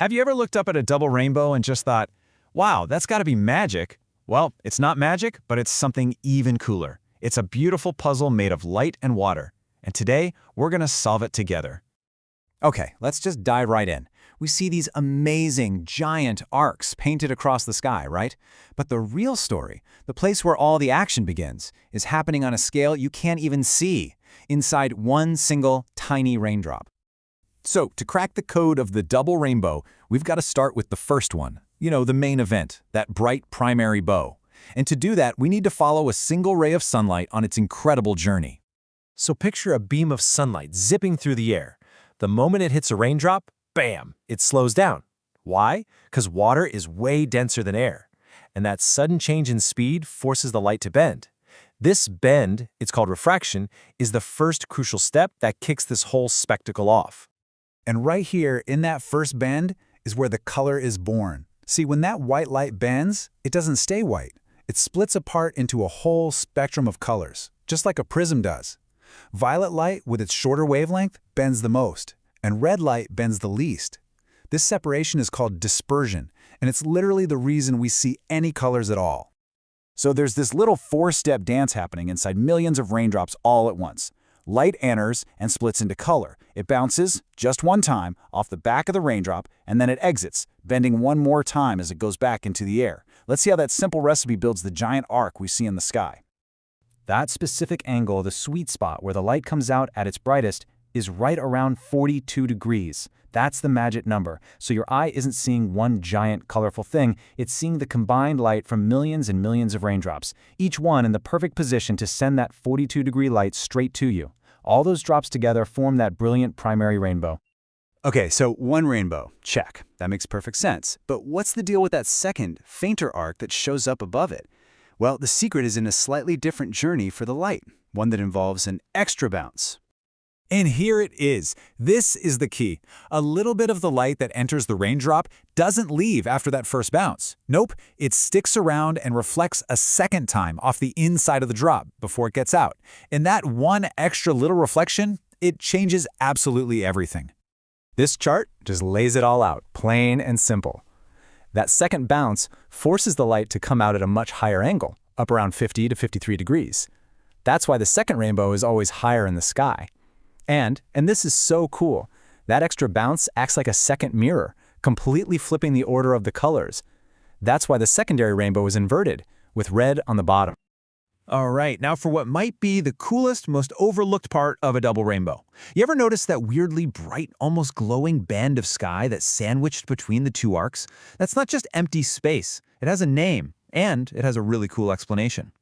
Have you ever looked up at a double rainbow and just thought, wow, that's got to be magic? Well, it's not magic, but it's something even cooler. It's a beautiful puzzle made of light and water. And today, we're going to solve it together. Okay, let's just dive right in. We see these amazing, giant arcs painted across the sky, right? But the real story, the place where all the action begins, is happening on a scale you can't even see, inside one single, tiny raindrop. So, to crack the code of the double rainbow, we've got to start with the first one. You know, the main event, that bright primary bow. And to do that, we need to follow a single ray of sunlight on its incredible journey. So picture a beam of sunlight zipping through the air. The moment it hits a raindrop, bam, it slows down. Why? Because water is way denser than air. And that sudden change in speed forces the light to bend. This bend, it's called refraction, is the first crucial step that kicks this whole spectacle off. And right here, in that first bend, is where the color is born. See, when that white light bends, it doesn't stay white. It splits apart into a whole spectrum of colors, just like a prism does. Violet light, with its shorter wavelength, bends the most, and red light bends the least. This separation is called dispersion, and it's literally the reason we see any colors at all. So there's this little four-step dance happening inside millions of raindrops all at once. Light enters and splits into color. It bounces, just one time, off the back of the raindrop, and then it exits, bending one more time as it goes back into the air. Let's see how that simple recipe builds the giant arc we see in the sky. That specific angle, the sweet spot where the light comes out at its brightest, is right around 42 degrees. That's the magic number. So your eye isn't seeing one giant, colorful thing. It's seeing the combined light from millions and millions of raindrops, each one in the perfect position to send that 42-degree light straight to you. All those drops together form that brilliant primary rainbow. Okay, so one rainbow, check. That makes perfect sense. But what's the deal with that second, fainter arc that shows up above it? Well, the secret is in a slightly different journey for the light, one that involves an extra bounce. And here it is. This is the key. A little bit of the light that enters the raindrop doesn't leave after that first bounce. Nope, it sticks around and reflects a second time off the inside of the drop before it gets out. And that one extra little reflection, it changes absolutely everything. This chart just lays it all out, plain and simple. That second bounce forces the light to come out at a much higher angle, up around 50 to 53 degrees. That's why the second rainbow is always higher in the sky. And this is so cool, that extra bounce acts like a second mirror, completely flipping the order of the colors. That's why the secondary rainbow is inverted, with red on the bottom. All right, now for what might be the coolest, most overlooked part of a double rainbow. You ever notice that weirdly bright, almost glowing band of sky that's sandwiched between the two arcs? That's not just empty space. It has a name, and it has a really cool explanation.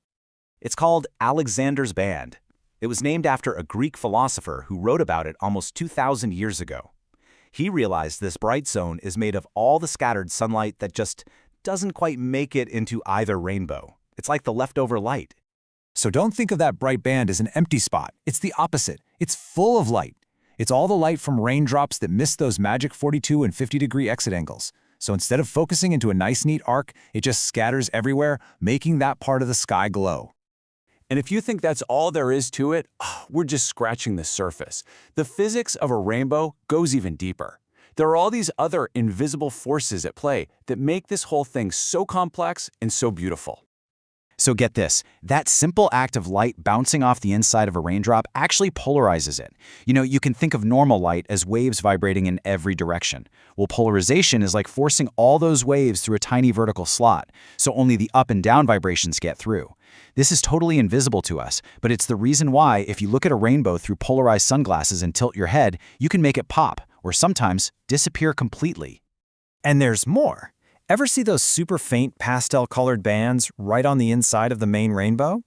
It's called Alexander's Band. It was named after a Greek philosopher who wrote about it almost 2,000 years ago. He realized this bright zone is made of all the scattered sunlight that just doesn't quite make it into either rainbow. It's like the leftover light. So don't think of that bright band as an empty spot. It's the opposite. It's full of light. It's all the light from raindrops that miss those magic 42 and 50-degree exit angles. So instead of focusing into a nice, neat arc, it just scatters everywhere, making that part of the sky glow. And if you think that's all there is to it, we're just scratching the surface. The physics of a rainbow goes even deeper. There are all these other invisible forces at play that make this whole thing so complex and so beautiful. So get this, that simple act of light bouncing off the inside of a raindrop actually polarizes it. You know, you can think of normal light as waves vibrating in every direction. Well, polarization is like forcing all those waves through a tiny vertical slot, so only the up and down vibrations get through. This is totally invisible to us, but it's the reason why if you look at a rainbow through polarized sunglasses and tilt your head, you can make it pop, or sometimes disappear completely. And there's more. Ever see those super faint pastel-colored bands right on the inside of the main rainbow?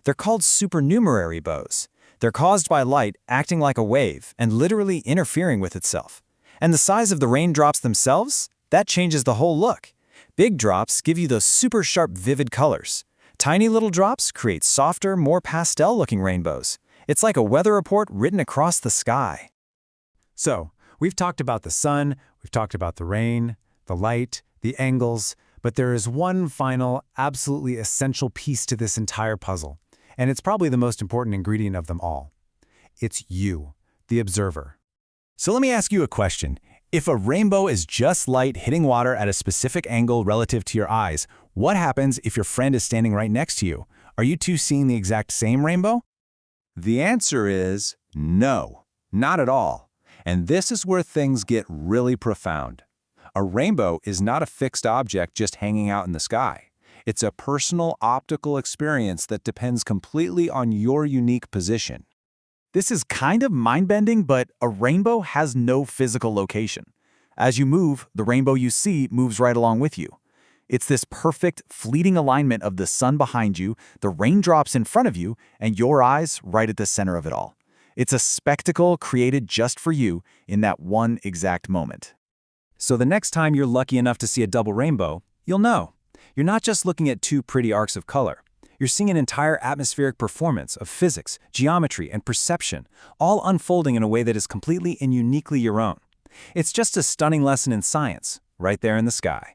They're called supernumerary bows. They're caused by light acting like a wave and literally interfering with itself. And the size of the raindrops themselves? That changes the whole look. Big drops give you those super sharp, vivid colors. Tiny little drops create softer, more pastel-looking rainbows. It's like a weather report written across the sky. So, we've talked about the sun, we've talked about the rain, the light, the angles, but there is one final, absolutely essential piece to this entire puzzle, and it's probably the most important ingredient of them all. It's you, the observer. So let me ask you a question. If a rainbow is just light hitting water at a specific angle relative to your eyes, what happens if your friend is standing right next to you? Are you two seeing the exact same rainbow? The answer is no, not at all. And this is where things get really profound. A rainbow is not a fixed object just hanging out in the sky. It's a personal optical experience that depends completely on your unique position. This is kind of mind-bending, but a rainbow has no physical location. As you move, the rainbow you see moves right along with you. It's this perfect, fleeting alignment of the sun behind you, the raindrops in front of you, and your eyes right at the center of it all. It's a spectacle created just for you in that one exact moment. So the next time you're lucky enough to see a double rainbow, you'll know. You're not just looking at two pretty arcs of color. You're seeing an entire atmospheric performance of physics, geometry, and perception, all unfolding in a way that is completely and uniquely your own. It's just a stunning lesson in science, right there in the sky.